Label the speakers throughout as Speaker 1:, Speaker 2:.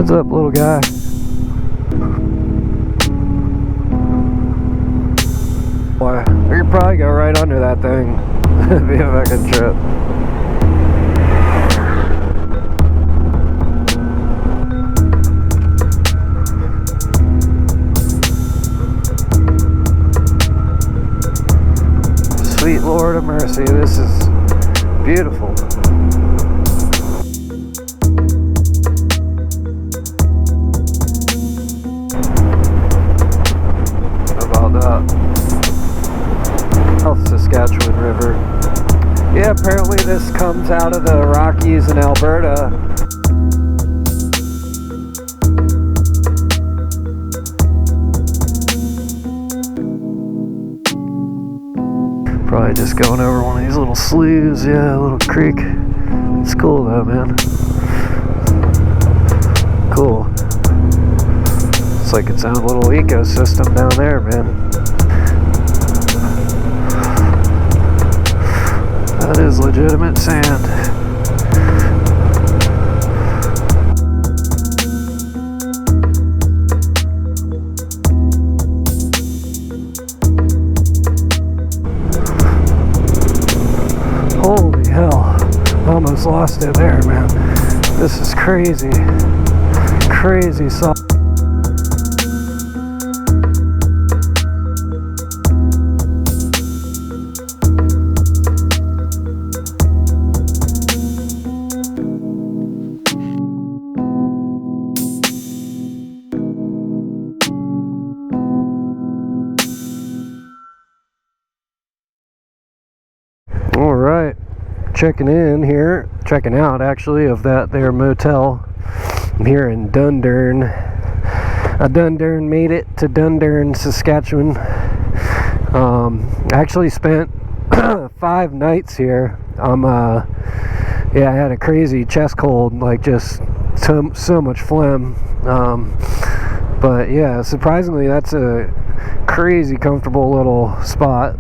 Speaker 1: What's up, little guy? Boy, we could probably go right under that thing. It'd be a fucking trip. Sweet Lord of mercy, this is beautiful. How about that? South Saskatchewan River. Yeah, apparently this comes out of the Rockies in Alberta. Probably just going over one of these little sloughs, yeah, a little creek. It's cool though, man. Cool. It's like its own little ecosystem down there, man. That is legitimate sand. Holy hell. Almost lost it there, man. This is crazy. Crazy soft. Alright, checking out actually of that there motel. I'm here in Dundurn. I Dundurn made it to Dundurn, Saskatchewan. Actually spent 5 nights here. Yeah, I had a crazy chest cold, like just so much phlegm. But yeah, surprisingly that's a crazy comfortable little spot.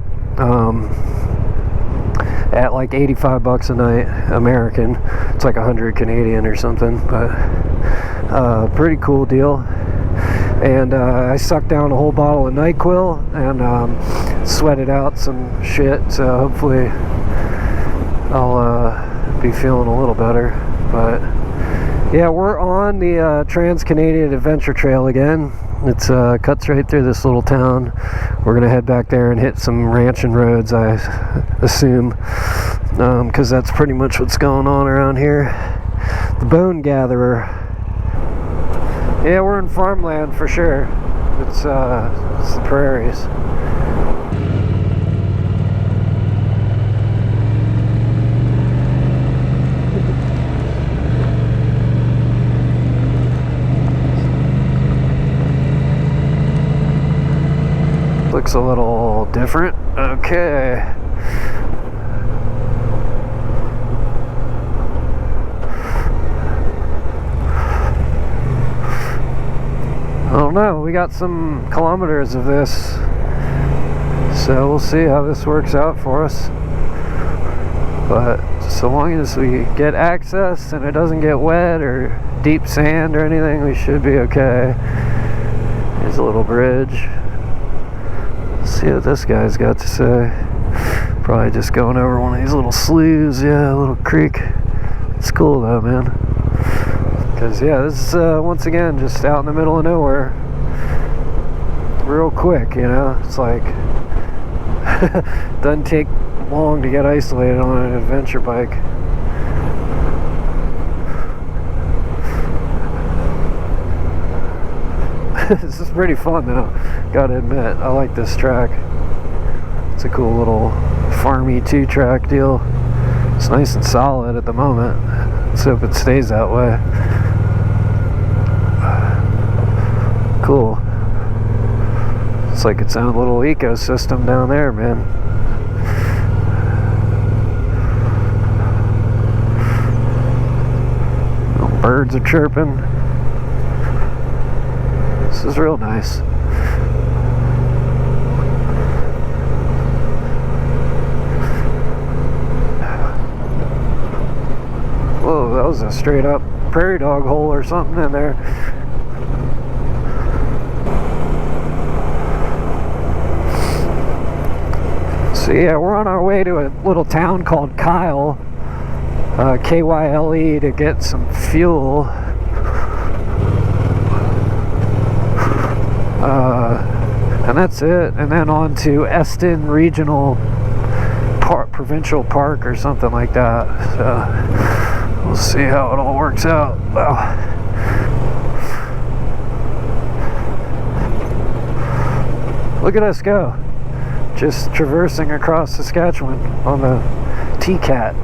Speaker 1: At like $85 a night American. It's like 100 Canadian or something, but pretty cool deal. And I sucked down a whole bottle of NyQuil and sweated out some shit, so hopefully I'll be feeling a little better. But yeah, we're on the Trans-Canadian Adventure Trail again. It's cuts right through this little town. We're gonna head back there and hit some ranching roads, I assume, because that's pretty much what's going on around here. The Bone Gatherer. Yeah, we're in farmland for sure. It's the prairies. Looks a little different. Okay. I don't know. We got some kilometers of this, so we'll see how this works out for us. But so long as we get access and it doesn't get wet or deep sand or anything, we should be okay. Here's a little bridge. See what this guy's got to say. Probably just going over one of these little sloughs, yeah, a little creek. It's cool though, man. Because yeah, this is once again just out in the middle of nowhere. Real quick, you know. It's like doesn't take long to get isolated on an adventure bike. This is pretty fun though, gotta admit. I like this track. It's a cool little farmy 2-track deal. It's nice and solid at the moment. Let's hope it stays that way. Cool. It's like its own little ecosystem down there, man. Birds are chirping. This is real nice. Whoa, that was a straight up prairie dog hole or something in there. So yeah, we're on our way to a little town called Kyle, Kyle, to get some fuel. And that's it. And then on to Eston Regional Provincial Park or something like that. So we'll see how it all works out. Well, look at us go. Just traversing across Saskatchewan on the TCAT.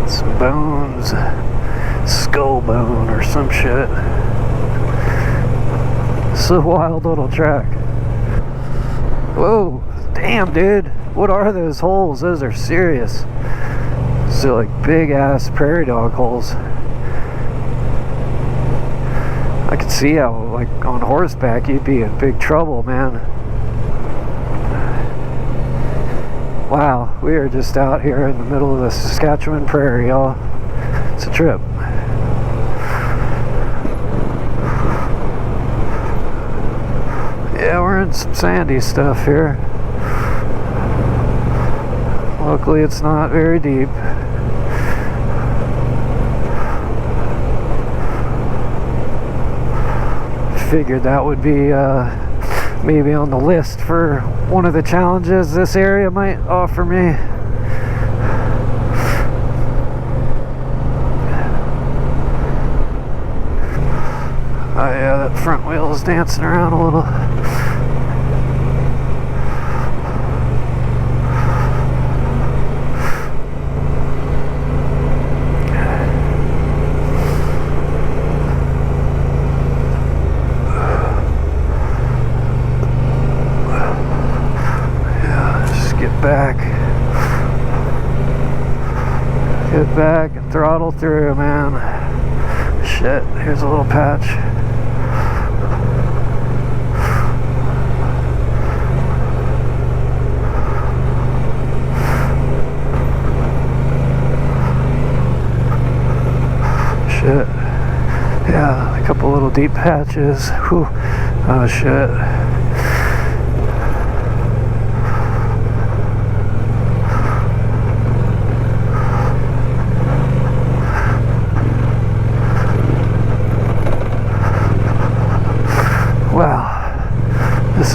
Speaker 1: Some bones, skull bone or some shit. It's a wild little track. Whoa, damn dude, what are those holes? Those are serious. So like big ass prairie dog holes. I could see how like on horseback you'd be in big trouble, man. Wow, we are just out here in the middle of the Saskatchewan prairie, y'all. It's a trip. Yeah, we're in some sandy stuff here. Luckily it's not very deep. Figured that would be maybe on the list for one of the challenges this area might offer me. Oh yeah, that front wheel is dancing around a little. Get back and throttle through, man. Shit, here's a little patch. Shit. Yeah, a couple little deep patches. Whew. Oh shit. Wow, this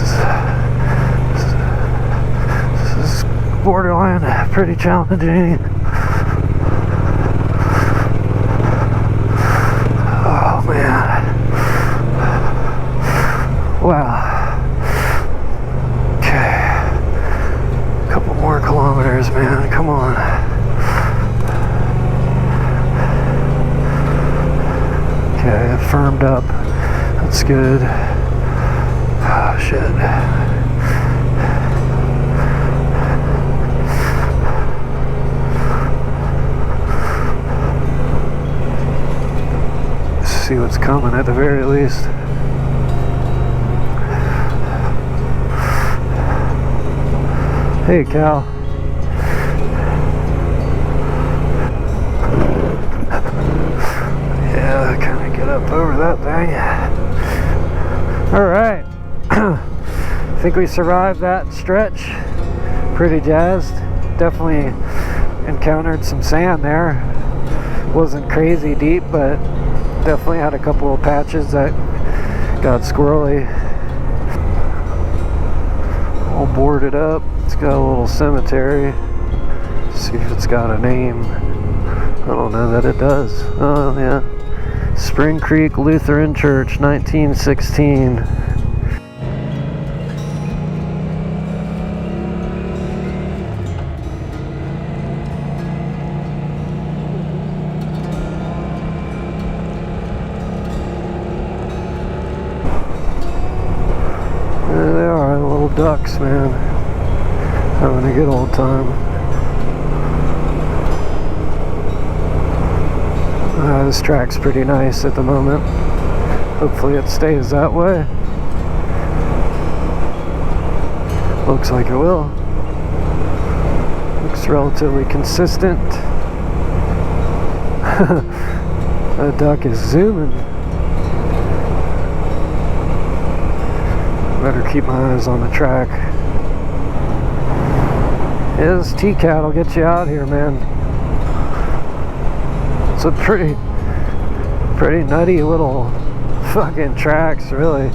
Speaker 1: is borderline pretty challenging. Oh man, wow. Okay, a couple more kilometers, man. Come on. Okay, it firmed up. That's good. Oh shit. See what's coming at the very least. Hey, Cal. Yeah, kind of get up over that thing. All right. I think we survived that stretch. Pretty jazzed. Definitely encountered some sand there. Wasn't crazy deep, but definitely had a couple of patches that got squirrely. All boarded up. It's got a little cemetery. See if it's got a name. I don't know that it does. Oh yeah. Spring Creek Lutheran Church, 1916. There they are, little ducks, man. Having a good old time. This track's pretty nice at the moment. Hopefully it stays that way. Looks like it will. Looks relatively consistent. That duck is zooming. Better keep my eyes on the track. Yeah, this TCAT will get you out here, man. It's a pretty nutty little fucking tracks, really.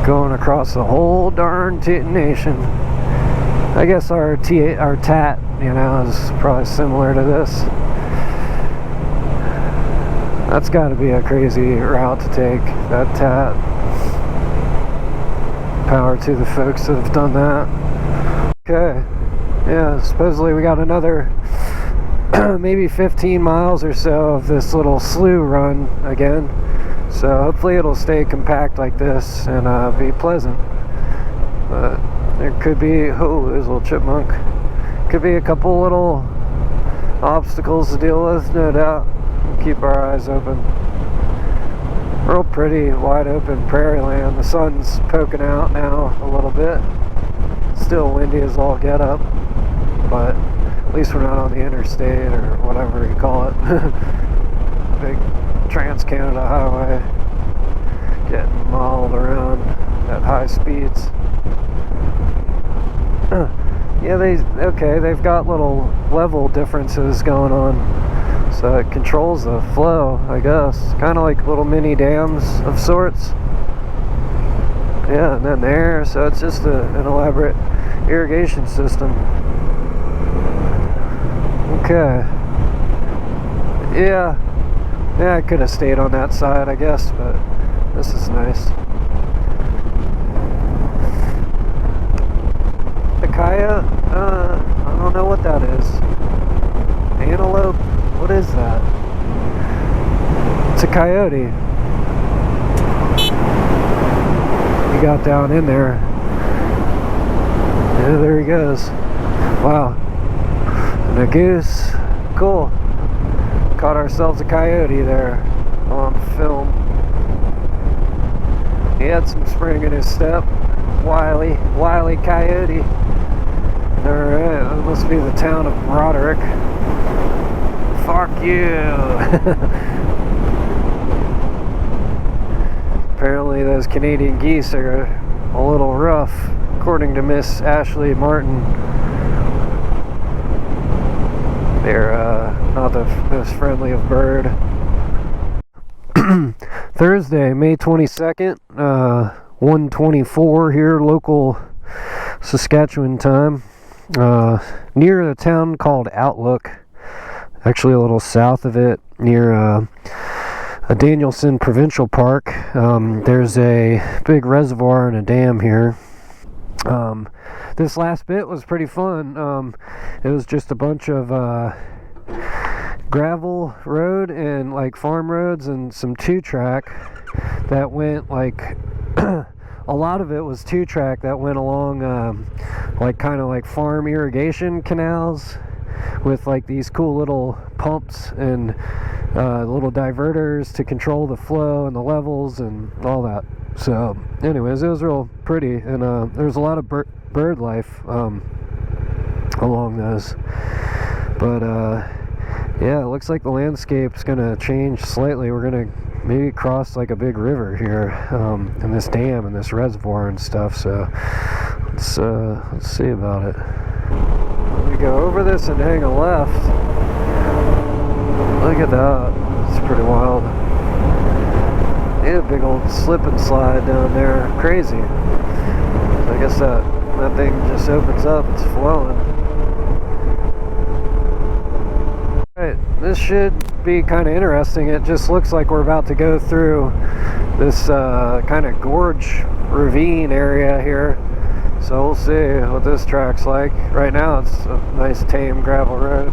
Speaker 1: Going across the whole darn nation. I guess our TAT, you know, is probably similar to this. That's got to be a crazy route to take, that TAT. Power to the folks that have done that. Okay, yeah, supposedly we got another maybe 15 miles or so of this little slough run again. So hopefully it'll stay compact like this and be pleasant. But there could be, oh, there's a little chipmunk. Could be a couple little obstacles to deal with, no doubt. Keep our eyes open. Real pretty, wide open prairie land. The sun's poking out now a little bit. Still windy as all get up, but at least we're not on the interstate or whatever you call it. Big Trans-Canada highway getting mauled around at high speeds. Yeah, they've got little level differences going on, so it controls the flow, I guess. Kind of like little mini dams of sorts. Yeah, and then there, so it's just an elaborate irrigation system. Okay. Yeah, I could have stayed on that side, I guess, but this is nice. The coyote, I don't know what that is. Antelope? What is that? It's a coyote. He got down in there. Yeah, there he goes. Wow. And a goose. Cool. Caught ourselves a coyote there on film. He had some spring in his step. Wily coyote. Alright, that must be the town of Broderick. Fuck you! Apparently those Canadian geese are a little rough, according to Miss Ashley Martin. They're not the most friendly of bird. Thursday, May 22nd, 1:24 here, local Saskatchewan time. Near a town called Outlook, actually a little south of it, near a Danielson Provincial Park. There's a big reservoir and a dam here. This last bit was pretty fun. It was just a bunch of gravel road and like farm roads and some 2-track that went like a lot of it was 2-track that went along like kind of like farm irrigation canals with like these cool little pumps and little diverters to control the flow and the levels and all that. So anyways, it was real pretty, and there's a lot of bird life along those. But yeah, it looks like the landscape's gonna change slightly. We're gonna maybe cross like a big river here, and this dam and this reservoir and stuff. So let's see about it. We go over this and hang a left. Look at that. It's pretty wild. Yeah, a big old slip and slide down there. Crazy. I guess that thing just opens up. It's flowing. Alright, this should be kind of interesting. It just looks like we're about to go through this kind of gorge ravine area here. So we'll see what this track's like. Right now it's a nice tame gravel road.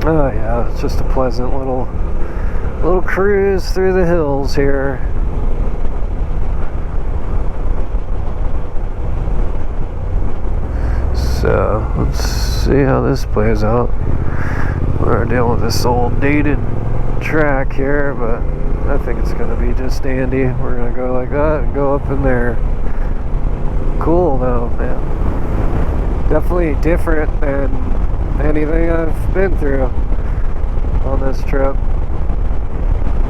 Speaker 1: Oh yeah, it's just a pleasant little cruise through the hills here. So let's see how this plays out. We're dealing with this old dated track here, but I think it's going to be just dandy. We're going to go like that and go up in there. cool though, man. Definitely different than anything I've been through on this trip.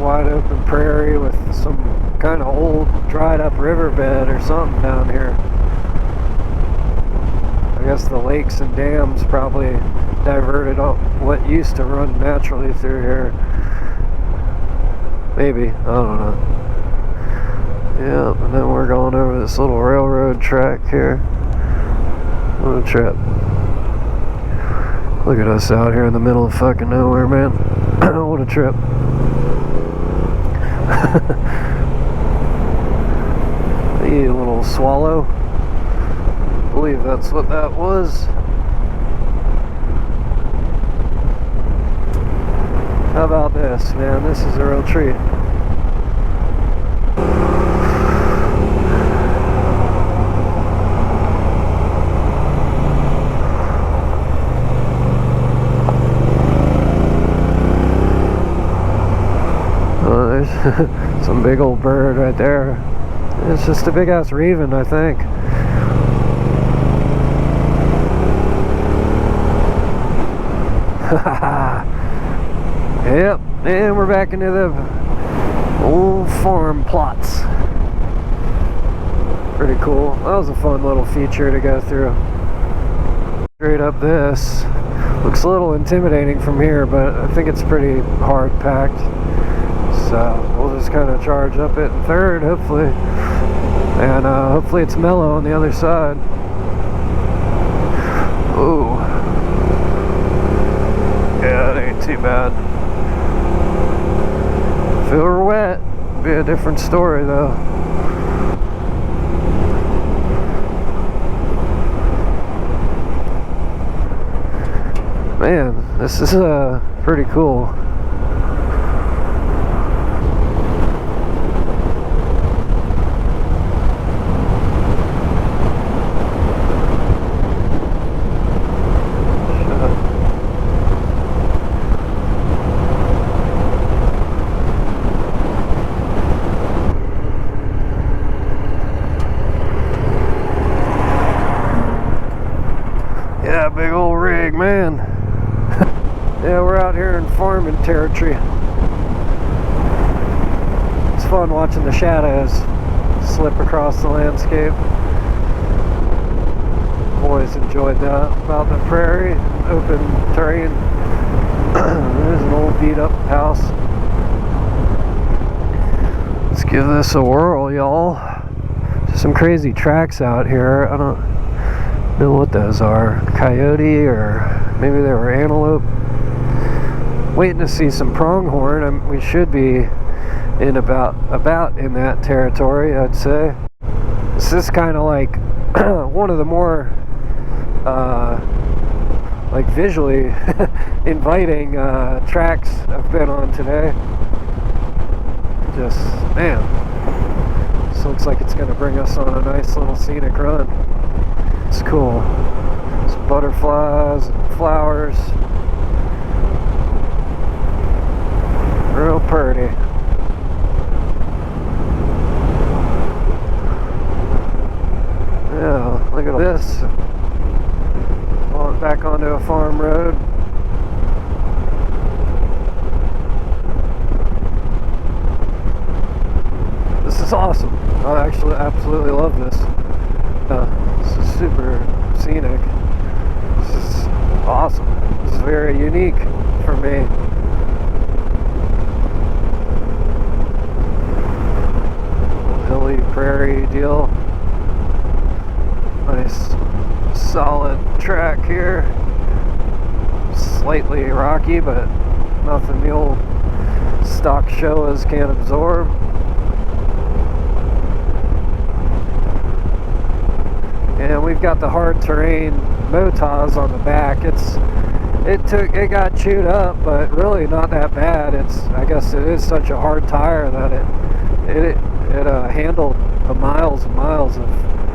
Speaker 1: Wide open prairie with some kind of old dried up riverbed or something down here. I guess the lakes and dams probably diverted up what used to run naturally through here. Maybe, I don't know. Yeah, and then we're going over this little railroad track here. What a trip. Look at us out here in the middle of fucking nowhere, man. What a trip. Hey, little swallow. I believe that's what that was. How about this, man? This is a real treat. Oh, there's some big old bird right there. It's just a big ass raven, I think. Yep, and we're back into the old farm plots. Pretty cool. That was a fun little feature to go through. Straight up this. Looks a little intimidating from here, but I think it's pretty hard packed. So we'll just kind of charge up it in third, hopefully. And hopefully it's mellow on the other side. Ooh. Yeah, it ain't too bad. If it were wet, it'd be a different story though. Man, this is pretty cool. Yeah, big old rig, man. Yeah, we're out here in farming territory. It's fun watching the shadows slip across the landscape. Always enjoyed that about the prairie, open terrain. There's an old beat up house. Let's give this a whirl, y'all. Some crazy tracks out here. I don't know what those are. Coyote, or maybe they were antelope. Waiting to see some pronghorn. We should be in about in that territory, I'd say. This is kind of like one of the more like visually inviting tracks I've been on today. Just, man, this looks like it's going to bring us on a nice little scenic run. It's cool. Some butterflies and flowers. Real pretty. Yeah, look at this. Back onto a farm road. This is awesome. I actually absolutely love this. This is super scenic. This is awesome. This is very unique for me. Hilly prairie deal. Nice solid track here. Slightly rocky, but nothing the old stock Showas can't absorb. And we've got the hard terrain Motas on the back. It got chewed up, but really not that bad. I guess it is such a hard tire that it handled the miles and miles of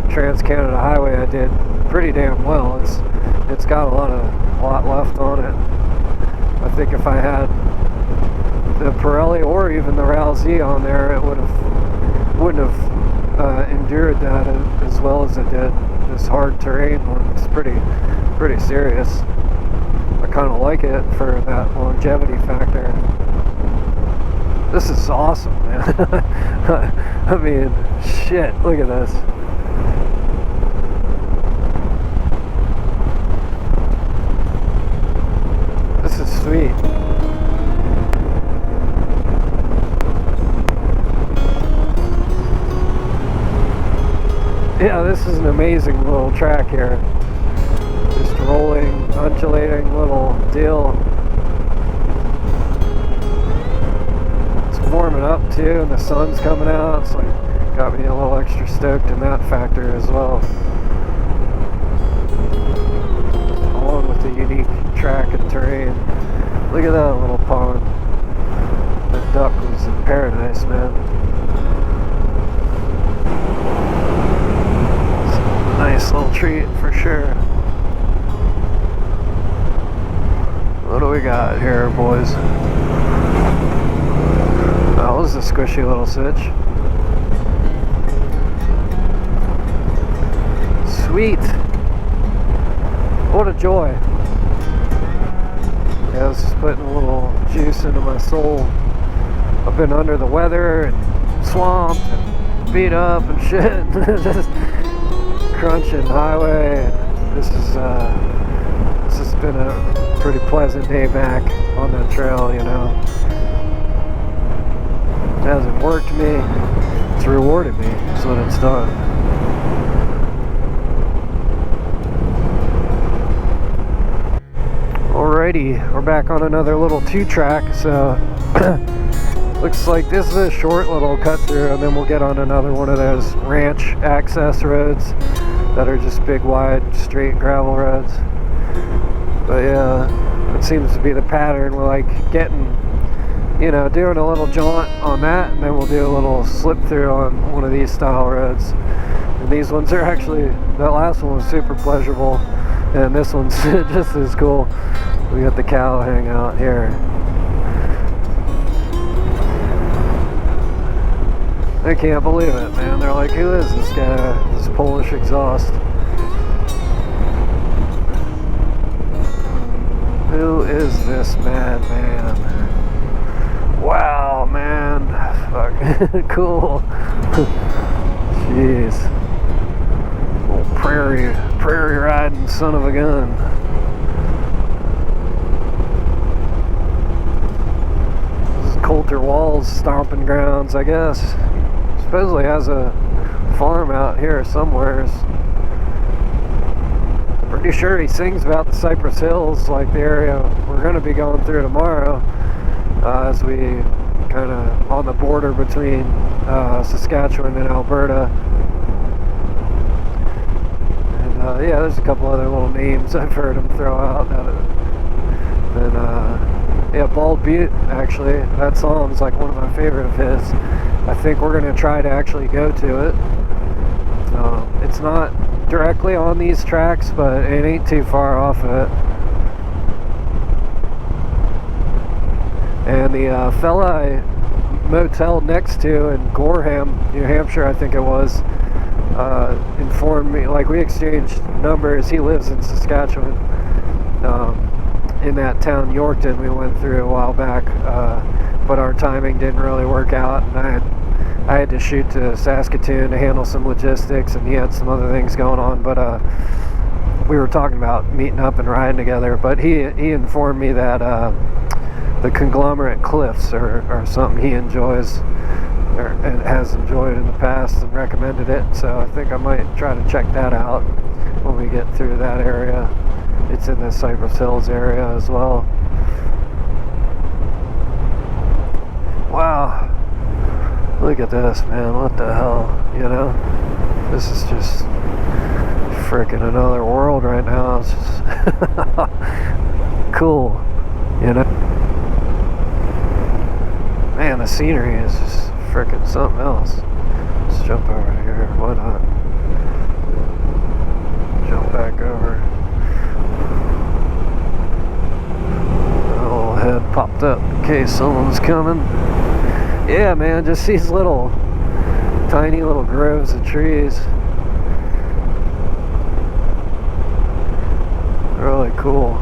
Speaker 1: Trans-Canada Highway I did pretty damn well. It's got a lot left on it. I think if I had the Pirelli or even the Rousey on there, it wouldn't have endured that as well as it did. This hard terrain one is pretty serious. I kind of like it for that longevity factor. This is awesome, man. I mean, shit, look at this. This is sweet. Yeah, this is an amazing little track here. Just rolling, undulating little deal. It's warming up too, and the sun's coming out. It's like got me a little extra stoked in that factor as well. Along with the unique track and terrain. Look at that little pond. The duck was in paradise, man. Nice little treat for sure. What do we got here, boys? That was a squishy little sitch. Sweet. What a joy. Yeah, this is putting a little juice into my soul. I've been under the weather and swamped and beat up and shit. Just crunching highway. This has been a pretty pleasant day back on that trail, you know. It hasn't worked me, it's rewarded me, that's what it's done. Alrighty, we're back on another little 2-track, so looks like this is a short little cut through, and then we'll get on another one of those ranch access roads that are just big, wide, straight gravel roads. But yeah, it seems to be the pattern. We're like getting, you know, doing a little jaunt on that, and then we'll do a little slip through on one of these style roads. And these ones are actually, that last one was super pleasurable, and this one's just as cool. We got the cow hang out here. I can't believe it, man. They're like, who is this guy? This Polish exhaust. Who is this madman? Wow, man. Fuck. Cool. Jeez. Little prairie riding son of a gun. This is Coulter Wall's stomping grounds, I guess. Supposedly has a farm out here somewhere. Pretty sure he sings about the Cypress Hills, like the area we're going to be going through tomorrow, as we kind of on the border between Saskatchewan and Alberta. And yeah, there's a couple other little names I've heard him throw out. Yeah, Bald Butte, actually, that song's like one of my favorite of his. I think we're going to try to actually go to it. It's not directly on these tracks, but it ain't too far off of it. And the fella I moteled next to in Gorham, New Hampshire, I think it was, informed me, like we exchanged numbers. He lives in Saskatchewan, in that town Yorkton we went through a while back, but our timing didn't really work out, and I had to shoot to Saskatoon to handle some logistics, and he had some other things going on, but we were talking about meeting up and riding together. But he informed me that the Conglomerate Cliffs are something he enjoys and has enjoyed in the past and recommended it, so I think I might try to check that out when we get through that area. It's in the Cypress Hills area as well. Wow. Look at this, man. What the hell, you know? This is just freaking another world right now. It's just cool, you know? Man, the scenery is just freaking something else. Let's jump over here. Why not? Jump back over. A little head popped up in case someone's coming. Yeah, man, just these little tiny little groves of trees. cool.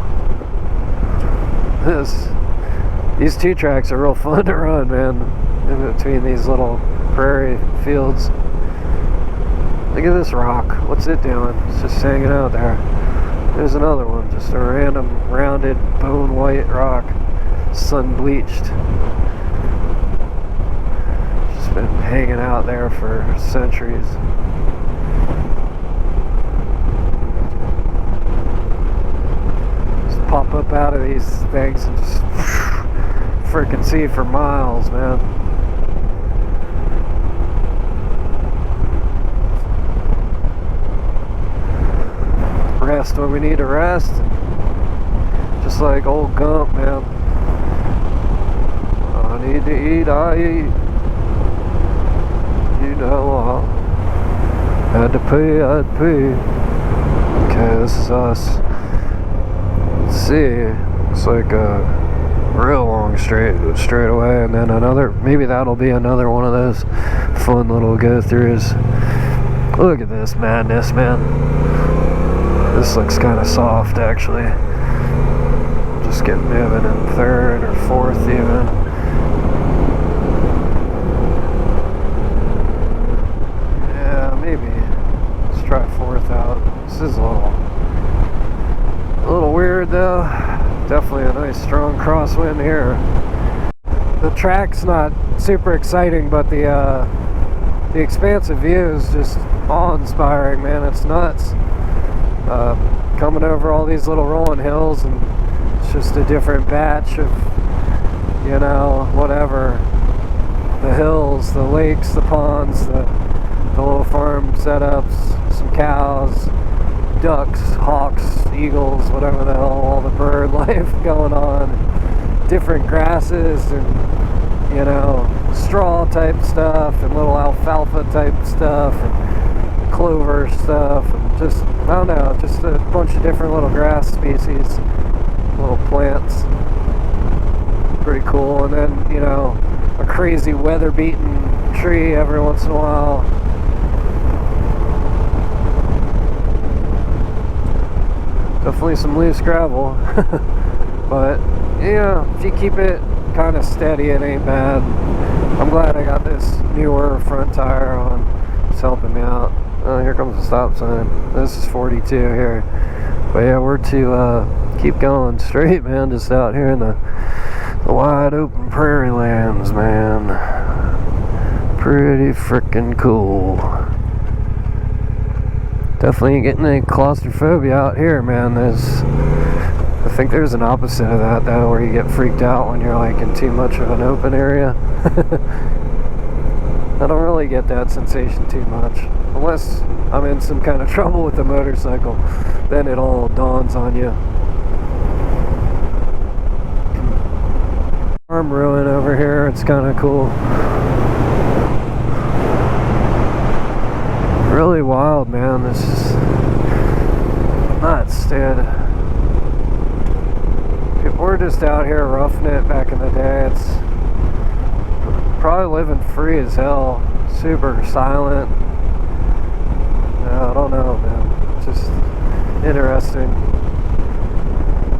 Speaker 1: These 2 tracks are real fun to run, man, in between these little prairie fields. Look at this rock. What's it doing? It's just hanging out there. There's another one, just a random rounded bone white rock, sun bleached. Just been hanging out there for centuries. Just pop up out of these things and just freaking see for miles, man. Rest when we need to rest, just like old Gump, man. I need to eat, I eat. You know, I had to pee, I'd pee. Okay, this is us. Let's see, it's like a real long straight away, and then another, maybe that'll be another one of those fun little go-throughs. Look at this madness, man. This looks kind of soft, actually. We'll just get moving in 3rd or 4th even. Yeah, maybe. Let's try 4th out. This is a little weird though. Definitely a nice strong crosswind here. The track's not super exciting, but the expansive view is just awe-inspiring, man. It's nuts. Coming over all these little rolling hills, and it's just a different batch of, you know, whatever. The hills, the lakes, the ponds, the little farm setups, some cows, ducks, hawks, eagles, whatever the hell, all the bird life going on. Different grasses and, you know, straw type stuff and little alfalfa type stuff and clover stuff, and just, I don't know, just a bunch of different little grass species, little plants. Pretty cool. And then, you know, a crazy weather-beaten tree every once in a while. Definitely some loose gravel. But, yeah, if you keep it kind of steady, it ain't bad. I'm glad I got this newer front tire on. It's helping me out. Oh, here comes the stop sign. This is 42 here. But yeah, we're to keep going straight, man. Just out here in the wide open prairie lands, man. Pretty freaking cool. Definitely ain't getting any claustrophobia out here, man. I think there's an opposite of that, though, where you get freaked out when you're like in too much of an open area. I don't really get that sensation too much. Unless I'm in some kind of trouble with the motorcycle, then it all dawns on you. Farm ruin over here, it's kind of cool. Really wild, man. This is nuts, dude. People were just out here roughing it back in the day. It's probably living free as hell. Super silent. I don't know, man. Just interesting.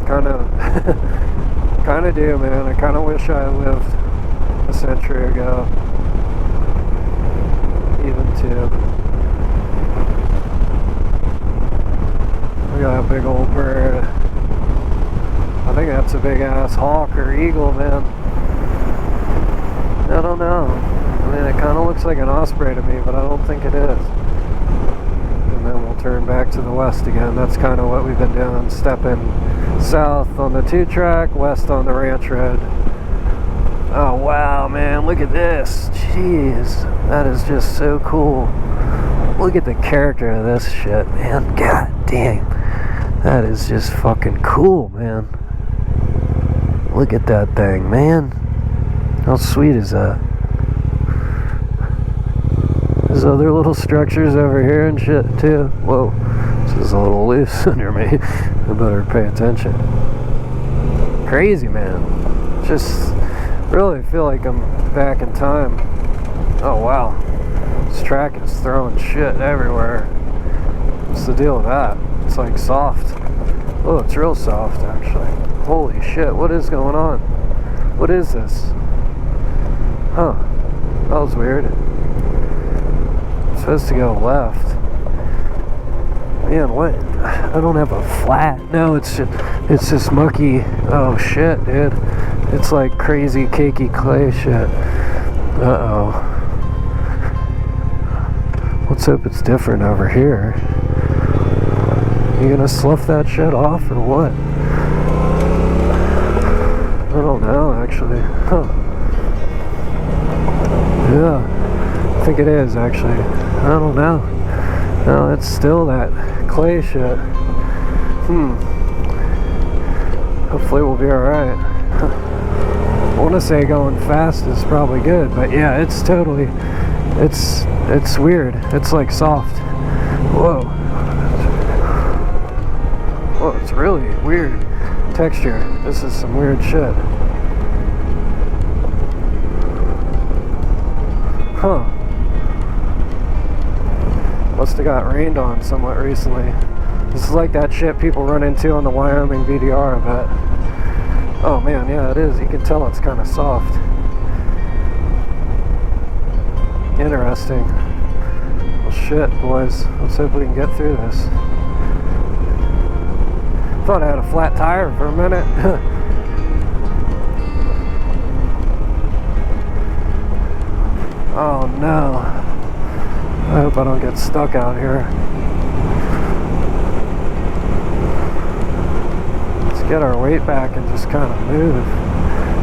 Speaker 1: Kind of do, man. I kind of wish I lived a century ago. Even 2. We got a big old bird. I think that's a big ass hawk or eagle, man. I don't know. I mean, it kind of looks like an osprey to me, but I don't think it is. And then we'll turn back to the west again. That's kind of what we've been doing. Stepping south on the 2-track, west on the ranch road. Oh, wow, man. Look at this. Jeez. That is just so cool. Look at the character of this shit, man. God damn. That is just fucking cool, man. Look at that thing, man. How sweet is that? There's other little structures over here and shit too. Whoa, this is a little loose under me. I better pay attention. Crazy, man. Just really feel like I'm back in time. Oh wow, this track is throwing shit everywhere. What's the deal with that? It's like soft. Oh, it's real soft, actually. Holy shit, what is going on? What is this? Huh. That was weird. I'm supposed to go left. Man, what? I don't have a flat. No, it's just mucky. Oh shit, dude. It's like crazy cakey clay shit. Uh-oh. Let's hope it's different over here. You gonna slough that shit off or what? I don't know, actually. Huh. Yeah. I think it is, actually. I don't know. No, it's still that clay shit. Hopefully we'll be alright. I want to say going fast is probably good, but yeah, it's totally, it's weird. It's like soft. Whoa. Whoa, it's really weird texture. This is some weird shit. Huh. Must have got rained on somewhat recently. This is like that shit people run into on the Wyoming VDR, I bet. Oh man, yeah, it is. You can tell it's kind of soft. Interesting. Well, shit, boys. Let's hope we can get through this. Thought I had a flat tire for a minute. Oh no. I hope I don't get stuck out here. Let's get our weight back and just kind of move.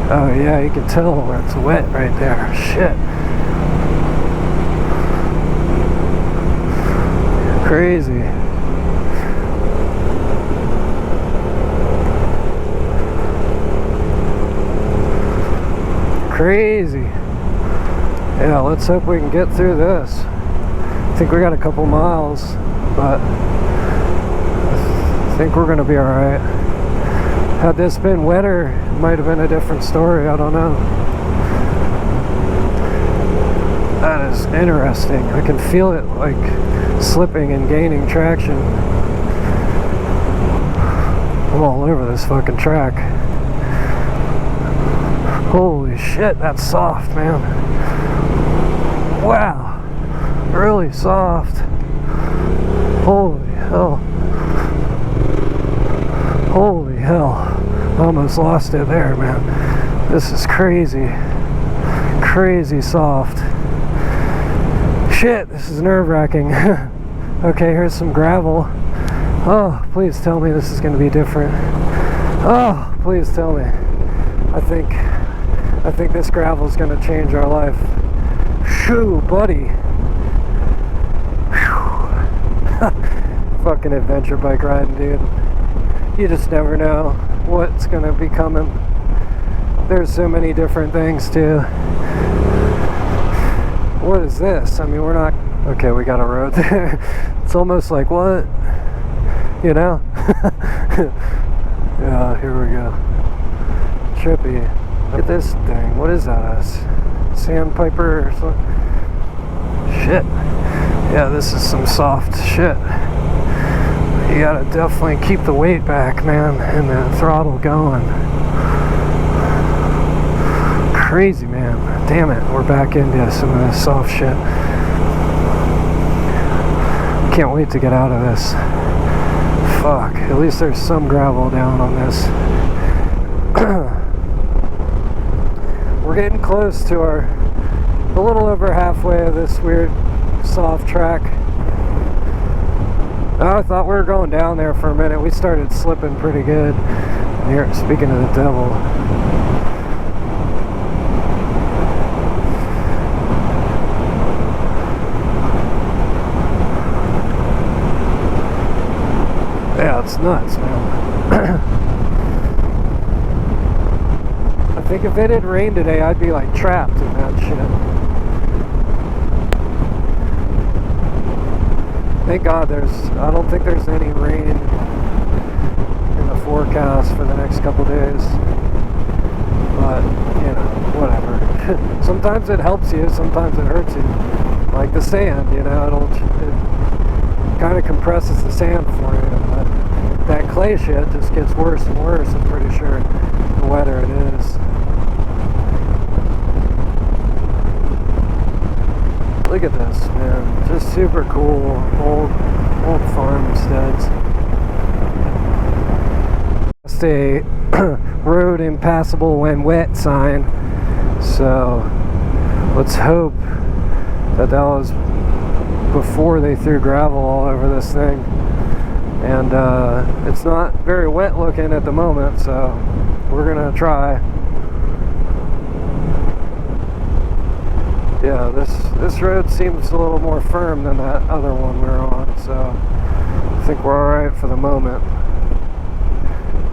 Speaker 1: Oh yeah, you can tell where it's wet right there. Shit. Crazy. Crazy. Yeah, let's hope we can get through this. I think we got a couple miles, but I think we're gonna be alright. Had this been wetter, it might have been a different story, I don't know. That is interesting. I can feel it like slipping and gaining traction. I'm all over this fucking track. Holy shit, that's soft, man. Wow, really soft. Holy hell. Holy hell. I almost lost it there, man. This is crazy. Crazy soft. Shit, this is nerve-wracking. Okay, here's some gravel. Oh, please tell me this is going to be different. Oh, please tell me. I think this gravel is going to change our life. Shoo, buddy. Fucking adventure bike riding, dude. You just never know what's going to be coming. There's so many different things, too. What is this? I mean, we're not... Okay, we got a road there. It's almost like, what? You know? Yeah, here we go. Trippy. Look at this thing. What is that? A sandpiper or something? Shit. Yeah, this is some soft shit. You gotta definitely keep the weight back, man, and the throttle going. Crazy, man. Damn it, we're back into some of this soft shit. Can't wait to get out of this. Fuck, at least there's some gravel down on this. We're getting close to a little over halfway of this weird soft track. I thought we were going down there for a minute. We started slipping pretty good. Here, speaking of the devil. Yeah, it's nuts, man. I think if it had rained today, I'd be like trapped in that shit. Thank God I don't think there's any rain in the forecast for the next couple days. But, you know, whatever. Sometimes it helps you, sometimes it hurts you. Like the sand, you know, it kind of compresses the sand for you. But that clay shit just gets worse and worse, I'm pretty sure, the wetter it is. Look at this, man. Just super cool old farmsteads. It's a road impassable when wet sign. So let's hope that was before they threw gravel all over this thing. And it's not very wet looking at the moment, so we're gonna try. Yeah, this road seems a little more firm than that other one we were on, so I think we're alright for the moment.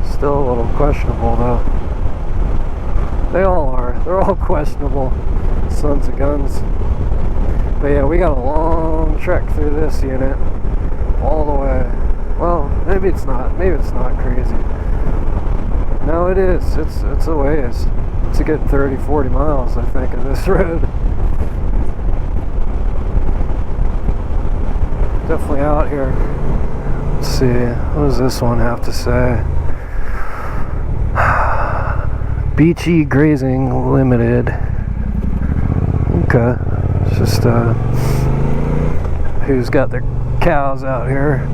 Speaker 1: Still a little questionable though. They all are. They're all questionable sons of guns. But yeah, we got a long trek through this unit all the way. Well, maybe it's not. Maybe it's not crazy. No, it is. It's a ways. It's a good 30-40 miles, I think, of this road. Definitely out here. Let's see. What does this one have to say? Beachy Grazing Limited. Okay. It's just who's got their cows out here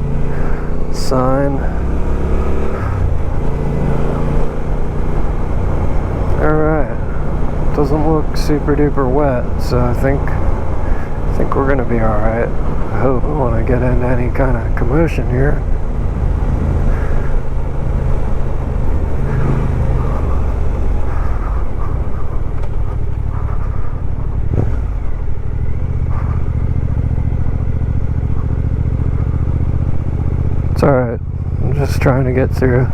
Speaker 1: sign. Alright. Doesn't look super duper wet, so I think we're gonna be alright. I hope. I don't want to get into any kind of commotion here. It's alright. I'm just trying to get through.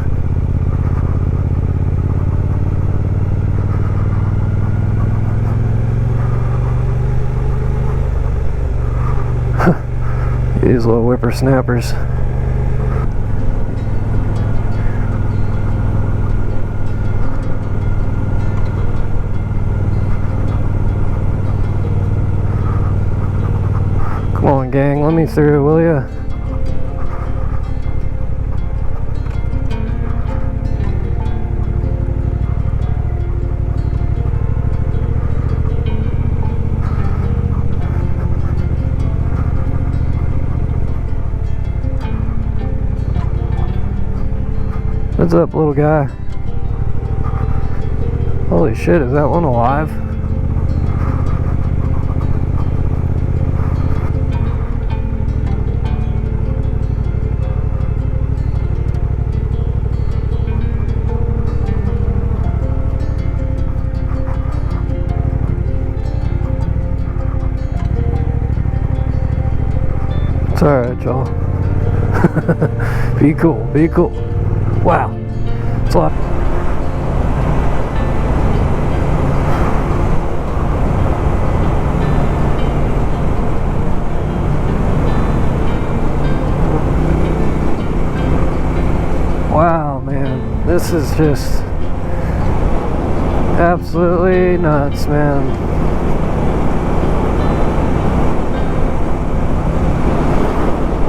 Speaker 1: These little whippersnappers. Come on, gang, let me through, will ya? What's up, little guy? Holy shit, is that one alive? It's alright, y'all. Be cool, be cool. Wow, it's a lot. Wow, man, this is just absolutely nuts, man.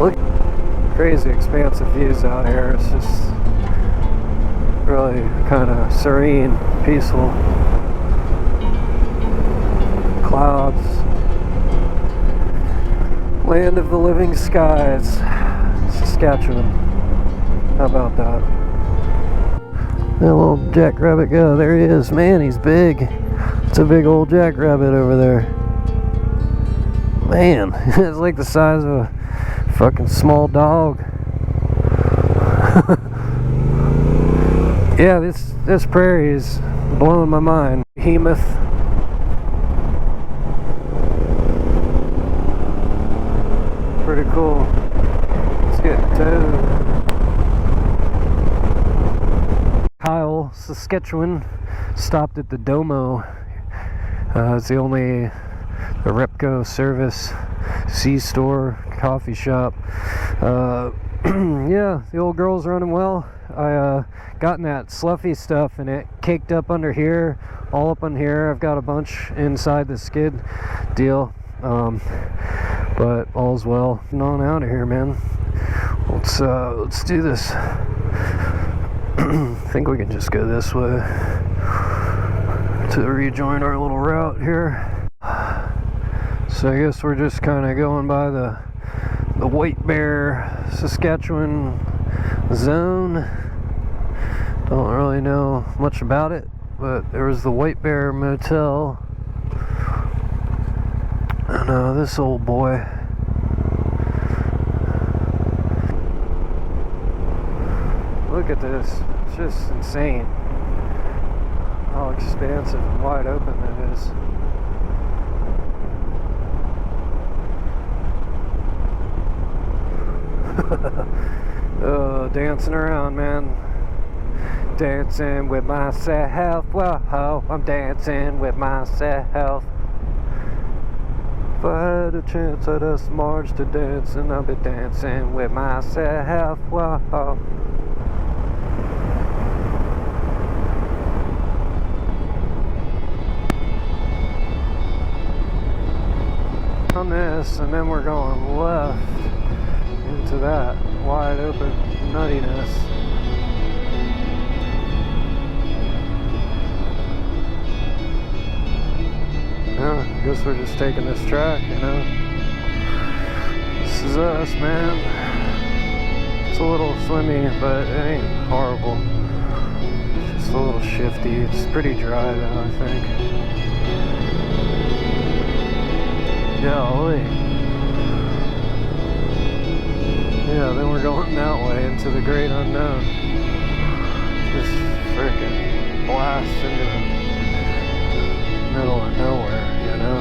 Speaker 1: Look, crazy expansive views out here. It's just really kind of serene, peaceful. Clouds. Land of the living skies. Saskatchewan. How about that? That little jackrabbit go. There he is. Man, he's big. It's a big old jackrabbit over there. Man, it's like the size of a fucking small dog. Yeah, this prairie is blowing my mind. Behemoth. Pretty cool. Let's get towed. Kyle, Saskatchewan, stopped at the Domo. It's the only Repco service C-store coffee shop. Yeah, the old girl's running well. I gotten that sloughy stuff and it caked up under here, all up on here. I've got a bunch inside the skid deal, but all's well. On out of here, man. Let's do this. I think we can just go this way to rejoin our little route here. So I guess we're just kind of going by the White Bear, Saskatchewan zone. Don't really know much about it, but there was the White Bear Motel. And this old boy. Look at this. It's just insane how expansive and wide open that is. Oh, dancing around, man. Dancing with myself. Whoa, I'm dancing with myself. If I had a chance, I'd ask Marge to dance, and I'll be dancing with myself. Whoa. On this, and then we're going left into that wide open nuttiness. Yeah, I guess we're just taking this track, you know. This is us, man. It's a little swimmy, but it ain't horrible. It's just a little shifty. It's pretty dry though, I think. Golly. Yeah, then we're going that way into the great unknown. Just freaking blast into the middle of nowhere, you know?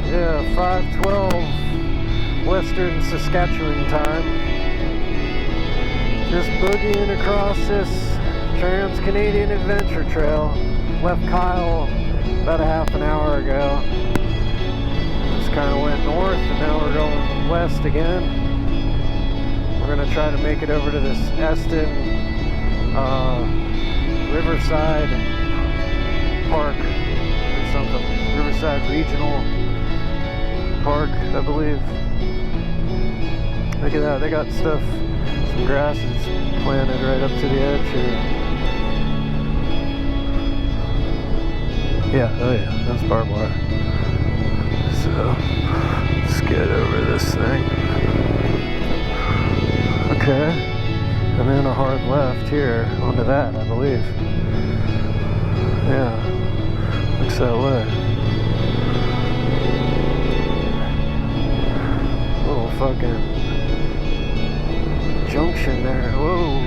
Speaker 1: Yeah, 5:12 Western Saskatchewan time. Just boogieing across this Trans-Canadian Adventure Trail. Left Kyle about a half an hour ago. Just kind of went north, and now we're going west again. We're going to try to make it over to this Eston Riverside Park or something. Riverside Regional Park, I believe. Look at that, they got stuff, some grasses planted right up to the edge here. Yeah, oh yeah, that's barbed wire. So, let's get over this thing. Okay, and then a hard left here onto that, I believe. Yeah, looks that way. Little fucking junction there. Whoa.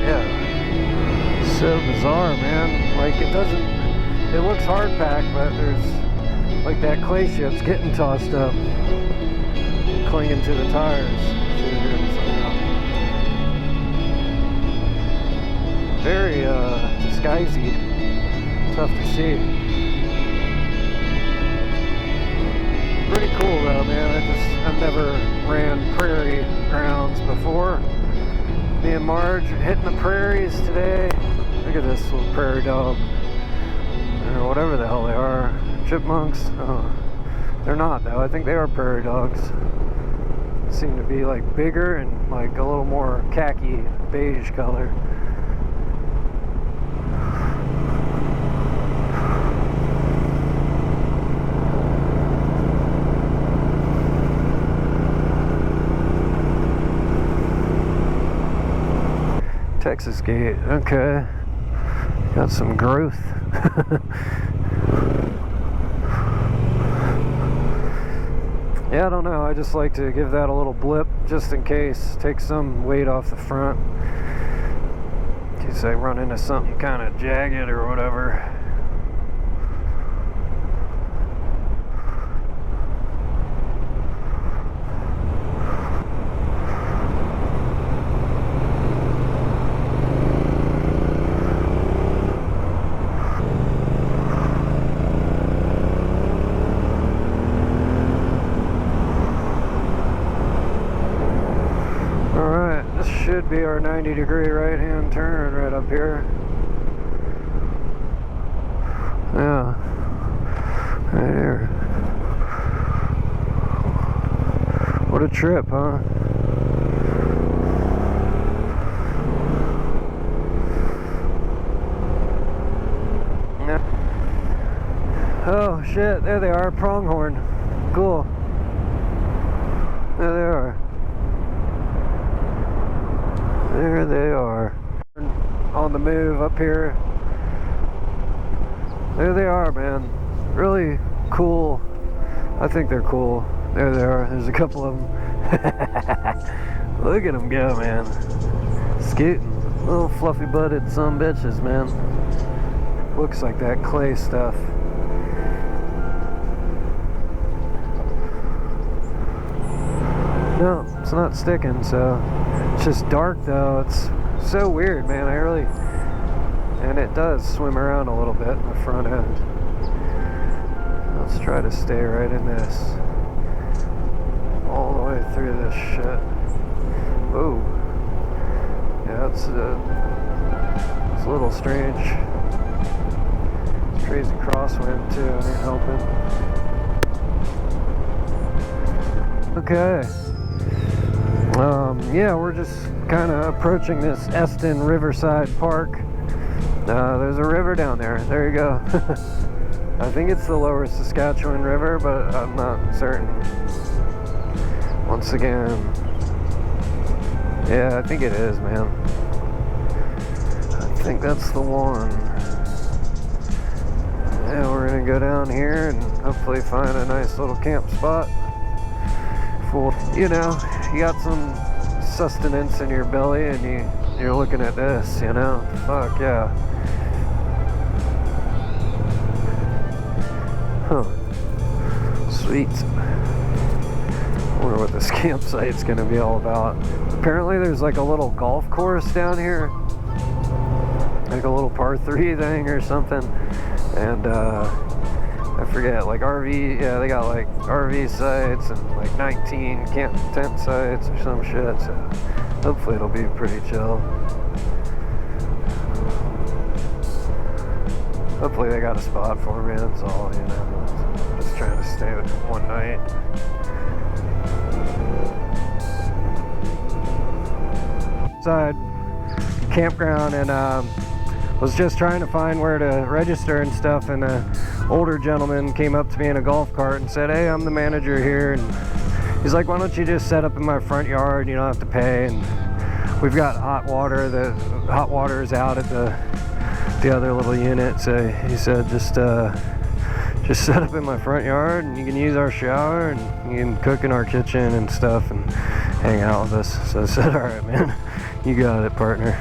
Speaker 1: Yeah. So bizarre, man. Like it looks hard packed, but there's like that clay ship's getting tossed up, clinging to the tires. Very disguisey. Tough to see. Pretty cool though, man. I've never ran prairie grounds before. Me and Marge are hitting the prairies today. Look at this little prairie dog. Or whatever the hell they are. Chipmunks? Oh, they're not though. I think they are prairie dogs. Seem to be like bigger and like a little more khaki beige color. Texas gate, okay. Got some growth. Yeah, I don't know. I just like to give that a little blip just in case. Take some weight off the front. In case I run into something kind of jagged or whatever. Should be our our 90-degree right-hand turn right up here. Yeah, right here. What a trip, huh? Oh shit, there they are, pronghorn. Cool. There they are. There they are. On the move up here. There they are, man. Really cool. I think they're cool. There they are. There's a couple of them. Look at them go, man. Scooting. Little fluffy butted some bitches, man. Looks like that clay stuff. No, it's not sticking, so it's just dark though. It's so weird, man. And it does swim around a little bit in the front end. Let's try to stay right in this. All the way through this shit. Whoa. Yeah, it's a little strange. It's crazy crosswind too, it ain't helping. Okay. Yeah, we're just kind of approaching this Eston Riverside Park. There's a river down there. There you go. I think it's the lower Saskatchewan River, but I'm not certain. Once again, yeah, I think it is, man. I think that's the one. Yeah, we're gonna go down here and hopefully find a nice little camp spot. For, you know, you got some sustenance in your belly and you're looking at this, you know? Fuck yeah. Huh. Sweet. I wonder what this campsite's gonna be all about. Apparently there's like a little golf course down here. Like a little par 3 thing or something. And I forget, like RV, yeah, they got like RV sites and like 19 camp tent sites or some shit, so hopefully it'll be pretty chill. Hopefully they got a spot for me, that's all, you know. Just trying to stay one night. Outside campground and was just trying to find where to register and stuff, and an older gentleman came up to me in a golf cart and said, "Hey, I'm the manager here," and he's like, "Why don't you just set up in my front yard, you don't have to pay, and we've got hot water, the hot water is out at the other little unit," so he said, just set up in my front yard and you can use our shower and you can cook in our kitchen and stuff and hang out with us. So I said, "All right, man, you got it, partner."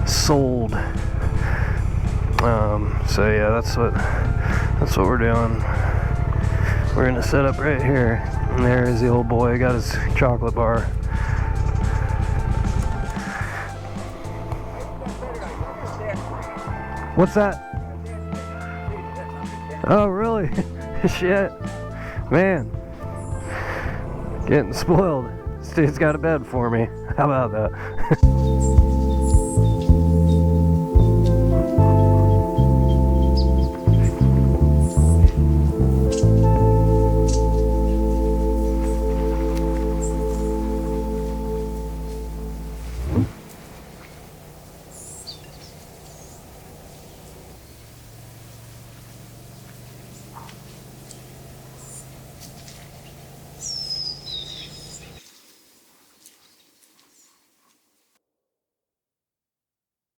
Speaker 1: Sold. So yeah, that's what we're doing. We're gonna set up right here, and there's the old boy, got his chocolate bar. What's that? Oh really? Shit, man, getting spoiled. This dude's got a bed for me. How about that?